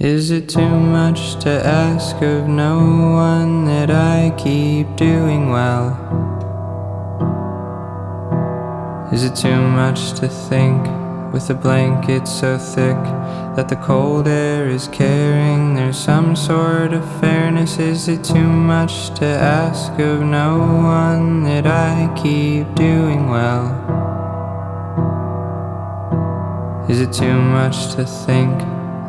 Is it too much to ask of no one that I keep doing well? Is it too much to think with a blanket so thick that the cold air is carrying there's some sort of fairness? Is it too much to ask of no one that I keep doing well? Is it too much to think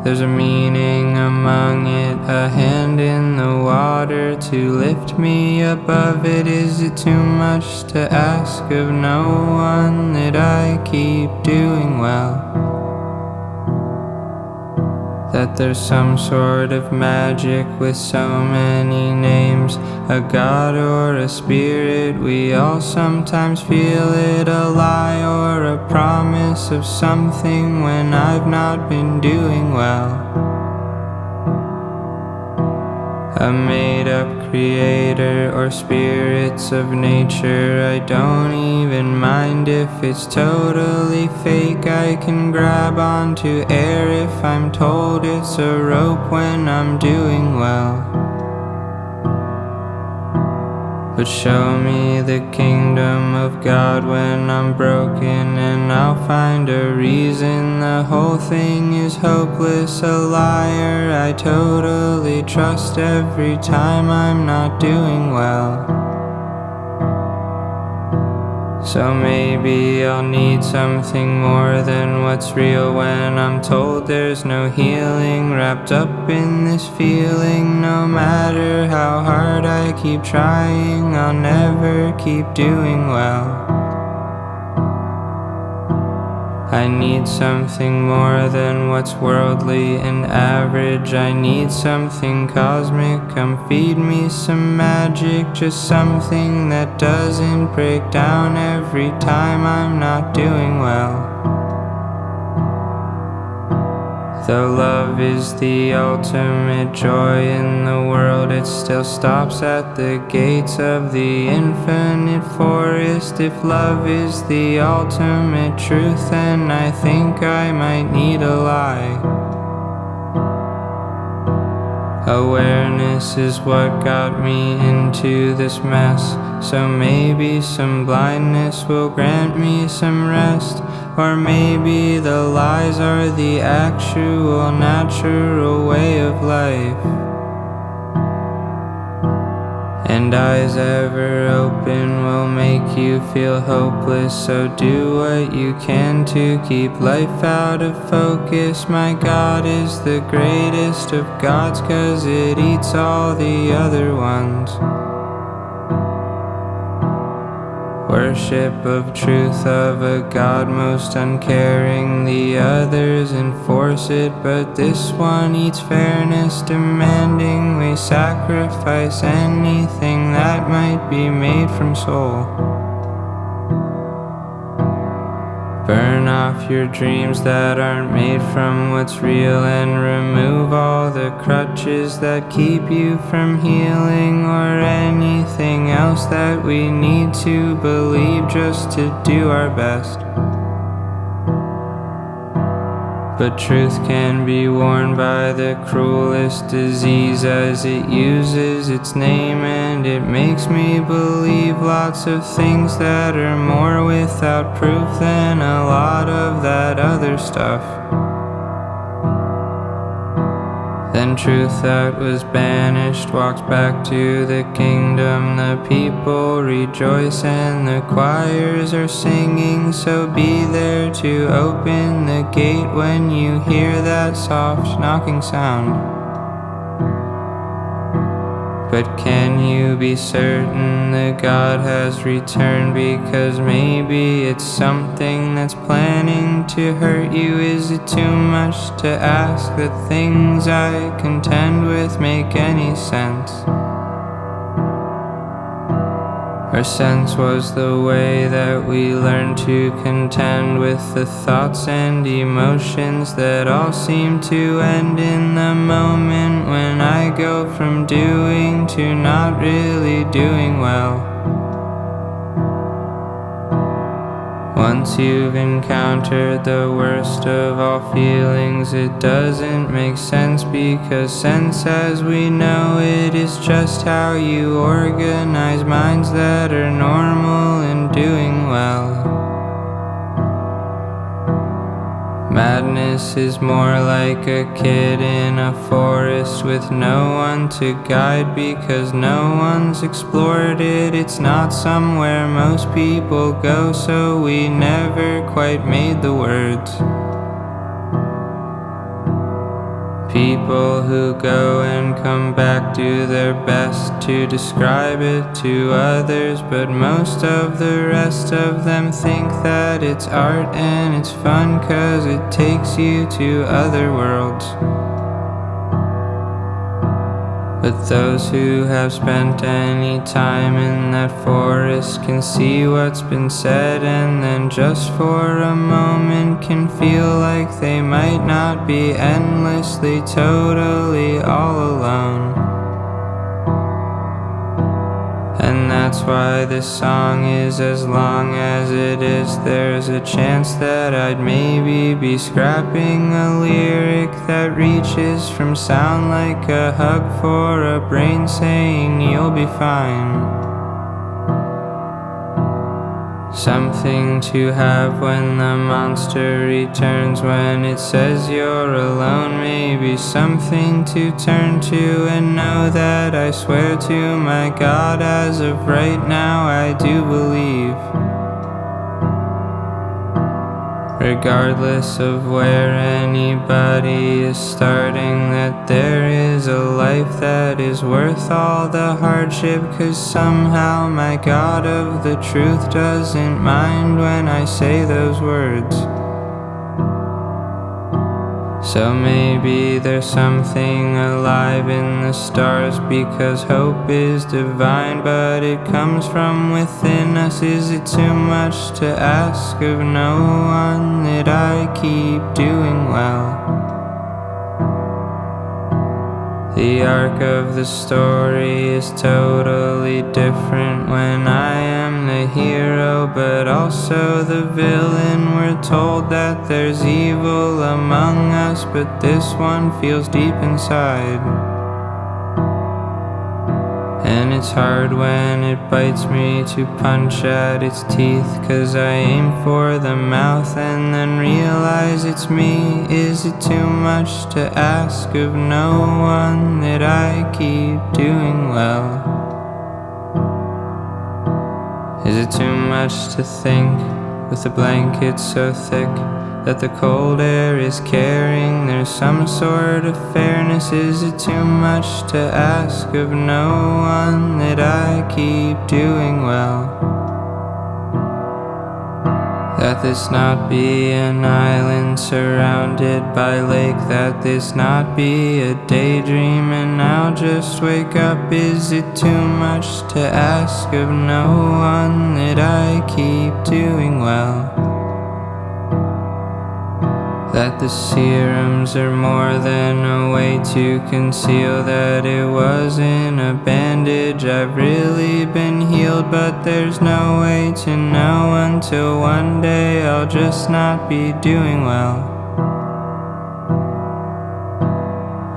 there's a meaning among it, a hand in the water to lift me above it? Is it too much to ask of no one that I keep doing well? That there's some sort of magic with so many names, a god or a spirit, we all sometimes feel it, a lie or a promise of something when I've not been doing well. A made-up creator or spirits of nature, I don't even mind if it's totally fake. I can grab onto air if I'm told it's a rope when I'm doing well. But show me the kingdom of God when I'm broken, and I'll find a reason the whole thing is hopeless. A liar I totally trust every time I'm not doing well. So maybe I'll need something more than what's real when I'm told there's no healing wrapped up in this feeling. No matter how hard I keep trying, I'll never keep doing well. I need something more than what's worldly and average. I need something cosmic, come feed me some magic. Just something that doesn't break down every time I'm not doing well. Though love is the ultimate joy in the world, it still stops at the gates of the infinite forest. If love is the ultimate truth, then I think I might need a lie. Awareness is what got me into this mess, so maybe some blindness will grant me some rest. Or maybe the lies are the actual natural way of life. And eyes ever open will make you feel hopeless, so do what you can to keep life out of focus. My God is the greatest of gods, 'cause it eats all the other ones. Worship of truth of a God most uncaring, the others enforce it, but this one eats fairness, demanding we sacrifice anything that might be made from soul. Burn off your dreams that aren't made from what's real, and remove all the crutches that keep you from healing, or anything else that we need to believe just to do our best. But truth can be worn by the cruelest disease, as it uses its name, and it makes me believe lots of things that are more without proof than a lot of that other stuff. Then truth that was banished walks back to the kingdom. The people rejoice and the choirs are singing, so be there to open the gate when you hear that soft knocking sound. But can you be certain that God has returned? Because maybe it's something that's planning to hurt you. Is it too much to ask that things I contend with make any sense? Our sense was the way that we learned to contend with the thoughts and emotions that all seem to end in the moment when I go from doing to not really doing well. Once you've encountered the worst of all feelings, it doesn't make sense, because sense as we know it is just how you organize minds that are normal and doing well. Madness is more like a kid in a forest with no one to guide, because no one's explored it. It's not somewhere most people go, so we never quite made the words. People who go and come back do their best to describe it to others, but most of the rest of them think that it's art and it's fun 'cause it takes you to other worlds. But those who have spent any time in that forest can see what's been said, and then just for a moment can feel like they might not be endlessly, totally all alone. And that's why this song is as long as it is. There's a chance that I'd maybe be scrapping a lyric that reaches from sound like a hug for a brain saying you'll be fine. Something to have when the monster returns, when it says you're alone. Maybe something to turn to and know that I swear to my God, as of right now I do believe. Regardless of where anybody is starting, that there is a life that is worth all the hardship, 'cause somehow my God of the truth doesn't mind when I say those words. So maybe there's something alive in the stars, because hope is divine, but it comes from within us. Is it too much to ask of no one that I keep doing well? The arc of the story is totally different when I am the hero, but also the villain. We're told that there's evil among us, but this one feels deep inside. And it's hard when it bites me to punch at its teeth, 'cause I aim for the mouth and then realize it's me. Is it too much to ask of no one that I keep doing well? Is it too much to think, with a blanket so thick that the cold air is carrying, there's some sort of fairness? Is it too much to ask of no one that I keep doing well? That this not be an island surrounded by lake, that this not be a daydream and I'll just wake up. Is it too much to ask of no one that I keep doing well? That the serums are more than a way to conceal that it wasn't a bandage. I've really been healed, but there's no way to know until one day I'll just not be doing well.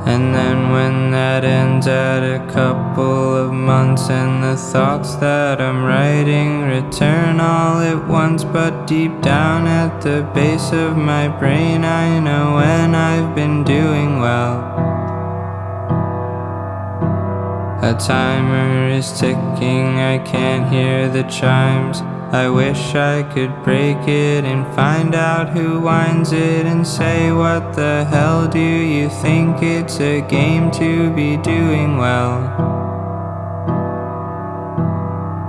And then when that ends at a couple of months, and the thoughts that I'm writing return all at once, but deep down at the base of my brain I know when I've been doing well. A timer is ticking, I can't hear the chimes. I wish I could break it and find out who winds it and say, what the hell do you think? It's a game to be doing well.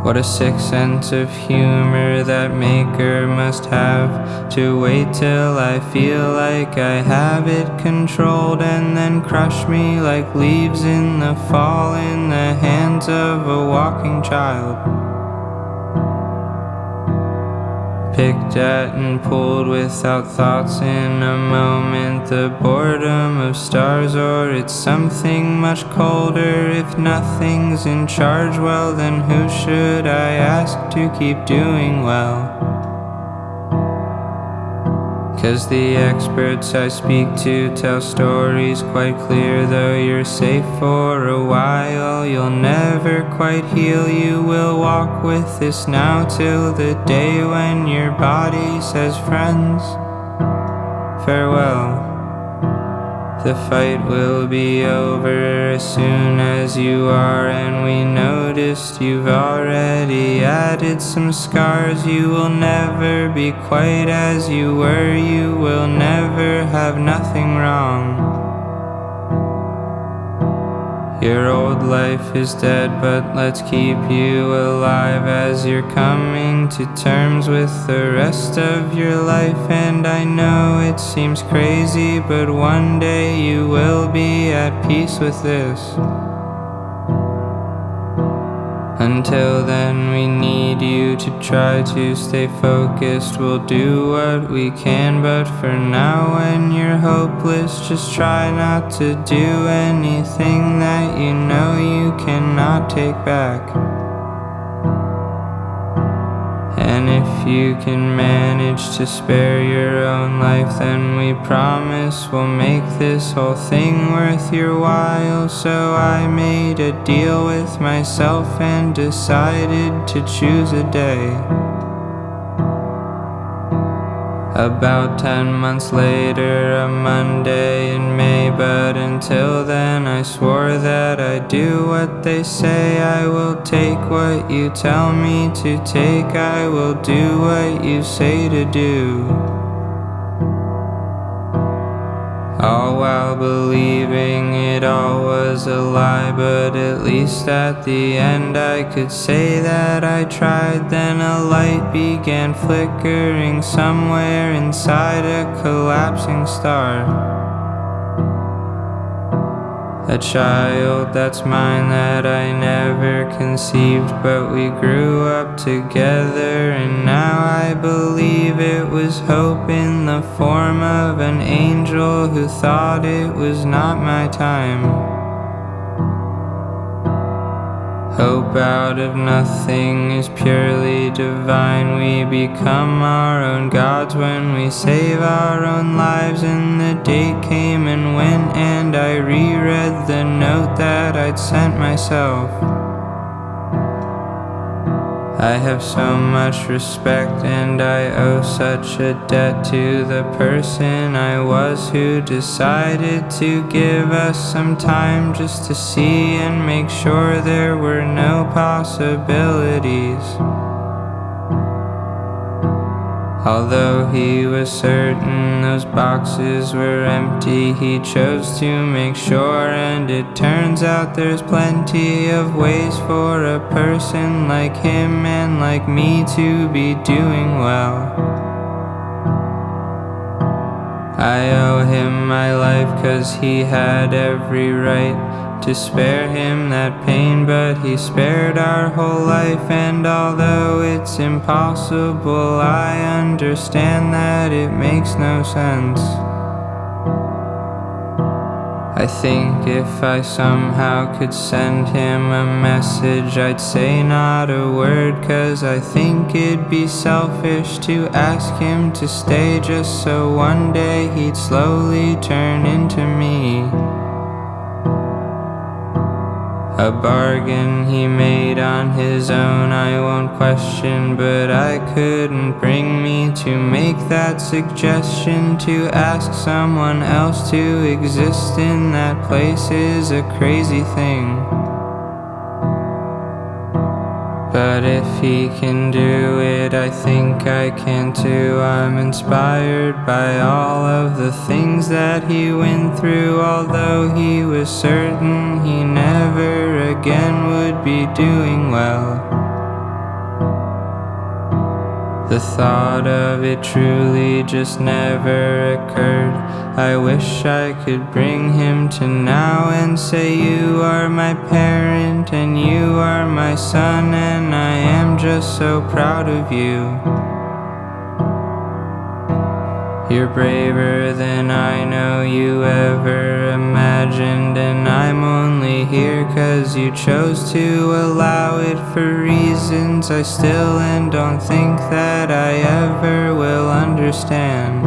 What a sick sense of humor that maker must have, to wait till I feel like I have it controlled and then crush me like leaves in the fall in the hands of a walking child. Picked at and pulled without thoughts in a moment, the boredom of stars, or it's something much colder. If nothing's in charge, well then who should I ask to keep doing well? 'Cause the experts I speak to tell stories quite clear. Though you're safe for a while, you'll never quite heal. You will walk with this now till the day when your body says, friends, farewell. The fight will be over as soon as you are, and we noticed you've already added some scars. You will never be quite as you were. You will never have nothing wrong. Your old life is dead, but let's keep you alive as you're coming to terms with the rest of your life. And I know it seems crazy, but one day you will be at peace with this. Until then, we need you to try to stay focused. We'll do what we can, but for now, when you're hopeless, just try not to do anything that you know you cannot take back. And if you can manage to spare your own life, then we promise we'll make this whole thing worth your while. So I made a deal with myself and decided to choose a day. About 10 months later, a Monday in May. But until then, I swore that I'd do what they say. I will take what you tell me to take. I will do what you say to do. All while believing it all was a lie. But at least at the end I could say that I tried. Then a light began flickering somewhere inside a collapsing star. A child that's mine that I never conceived, but we grew up together, and now I believe it was hope in the form of an angel who thought it was not my time. Hope out of nothing is purely divine. We become our own gods when we save our own lives. And the date came and went, and I reread the note that I'd sent myself. I have so much respect, and I owe such a debt to the person I was who decided to give us some time just to see and make sure there were no possibilities. Although he was certain those boxes were empty, he chose to make sure, and it turns out there's plenty of ways for a person like him and like me to be doing well. I owe him my life 'cause he had every right to spare him that pain, but he spared our whole life. And although it's impossible, I understand that it makes no sense. I think if I somehow could send him a message, I'd say not a word, 'cause I think it'd be selfish to ask him to stay just so one day he'd slowly turn into me. A bargain he made on his own I won't question, but I couldn't bring me to make that suggestion. To ask someone else to exist in that place is a crazy thing. But if he can do it, I think I can too. I'm inspired by all of the things that he went through. Although he was certain he never again would be doing well, the thought of it truly just never occurred. I wish I could bring him to now and say, you are my parent and you are my son, and I am just so proud of you. You're braver than I know you ever imagined, and I'm only here 'cause you chose to allow it for reasons I still and don't think that I ever will understand.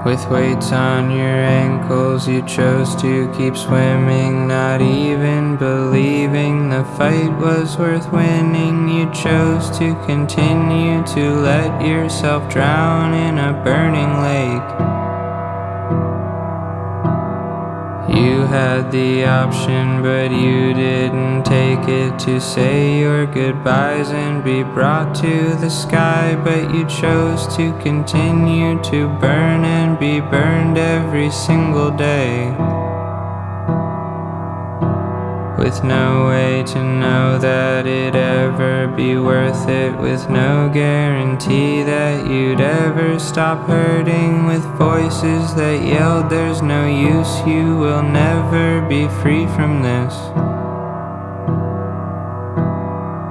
With weights on your ankles, you chose to keep swimming, not even believing the fight was worth winning. You chose to continue to let yourself drown in a burning lake. You had the option, but you didn't take it, to say your goodbyes and be brought to the sky. But you chose to continue to burn and be burned every single day, with no way to know that it'd ever be worth it, with no guarantee that you'd ever stop hurting, with voices that yelled there's no use, you will never be free from this.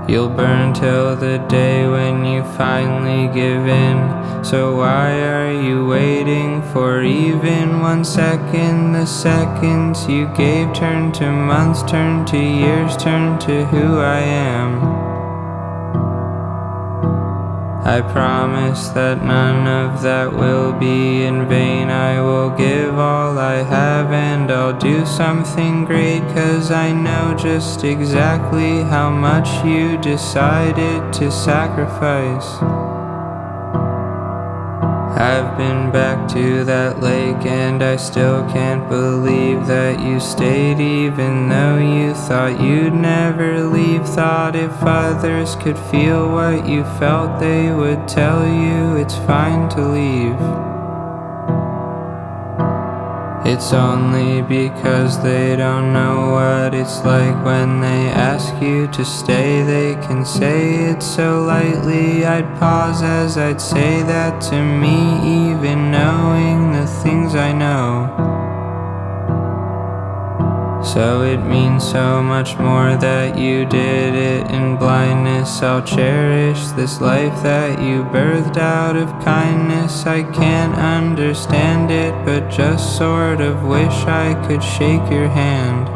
You'll burn till the day when you finally give in. So why are you waiting for even 1 second? The seconds you gave turn to months, turn to years, turn to who I am. I promise that none of that will be in vain. I will give all I have and I'll do something great, 'cause I know just exactly how much you decided to sacrifice. I've been back to that lake and I still can't believe that you stayed, even though you thought you'd never leave. Thought if others could feel what you felt, they would tell you it's fine to leave. It's only because they don't know what it's like when they ask you to stay. They can say it so lightly. I'd pause as I'd say that to me, even knowing the things I know. So it means so much more that you did it in blindness. I'll cherish this life that you birthed out of kindness. I can't understand it, but just sort of wish I could shake your hand.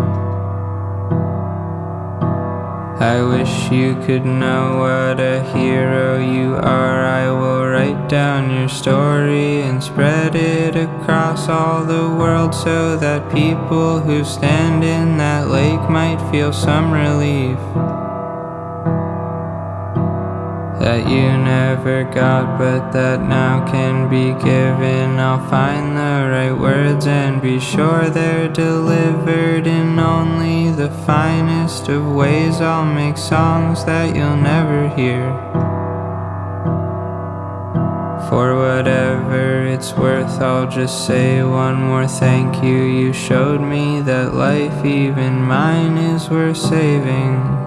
I wish you could know what a hero you are. I will write down your story and spread it across all the world, so that people who stand in that lake might feel some relief that you never got, but that now can be given. I'll find the right words and be sure they're delivered in only the finest of ways. I'll make songs that you'll never hear. For whatever it's worth, I'll just say one more thank you. You showed me that life, even mine, is worth saving.